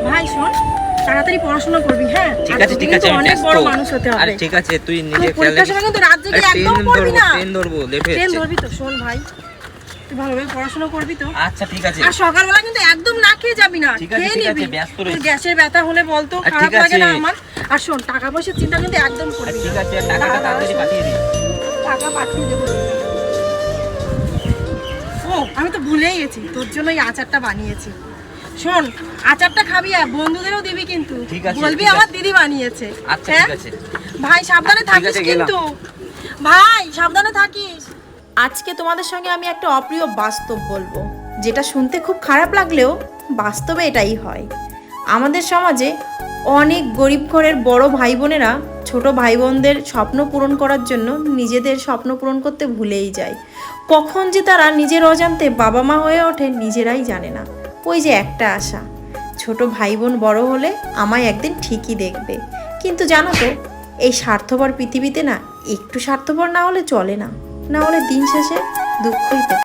ভাই শোন, তাড়াতাড়ি পড়াশোনা করবি। হ্যাঁ ঠিক আছে ঠিক আছে, অনেক বড় মানুষ হতে হবে। আরে ঠিক আছে, তুই নিজে পরীক্ষার সময় কিন্তু রাত জেগে একদম পড়বি না। ট্রেন ধরবো, লেট হয়ে ট্রেন যাচ্ছে। ধরবি তো? শোন ভাই, তুই ভালোভাবে পড়াশোনা করবি তো? আচ্ছা ঠিক আছে। আর সকালবেলা কিন্তু একদম না খেয়ে যাবি না, ঠিক আছে খেয়ে ঠিক আছে, নিবি। ব্যস্ত তোর রয়েছি। গ্যাসের ব্যথা হলে বলতো, আর খারাপ ঠিক লাগে না আছে। আমার? আর শোন, টাকা পয়সার চিন্তা কিন্তু একদম করবি না। ঠিক আছে, টাকাটা তাড়াতাড়ি পাঠিয়ে দিই। টাকা পাঠিয়ে দেবো। ও, আমি তো ভুলেই গেছি, তোর জন্য এই আচারটা বানিয়েছি। শোন, আচারটা খাবি আর বন্ধুদেরও দিবি কিন্তু। ঠিক আছে, বলবি ঠিক আছে। আমার দিদি বানিয়েছে। আচ্ছা হ্যাঁ? ঠিক আছে। ভাই সাবধানে থাকিস আছে, গেলাম। কিন্তু। ভাই সাবধানে থাকিস। আজকে তোমাদের সঙ্গে আমি একটা অপ্রিয় বাস্তব বলবো, যেটা শুনতে খুব খারাপ লাগলেও বাস্তবে এটাই হয়। আমাদের সমাজে অনেক গরিব ঘরের বড় ভাই বোনেরা ছোট ভাই বোনদের স্বপ্ন পূরণ করার জন্য নিজেদের স্বপ্ন পূরণ করতে ভুলেই যায়। কখন যে তারা নিজের অজান্তে বাবা মা হয়ে ওঠে নিজেরাই জানে না। ওই যে একটা আশা, ছোট ভাই বোন বড় হলে আমায় একদিন ঠিকই দেখবে। কিন্তু জানো তো, এই স্বার্থপর পৃথিবীতে না একটু স্বার্থপর না হলে চলে না, না হলে দিন শেষে দুঃখই পেতে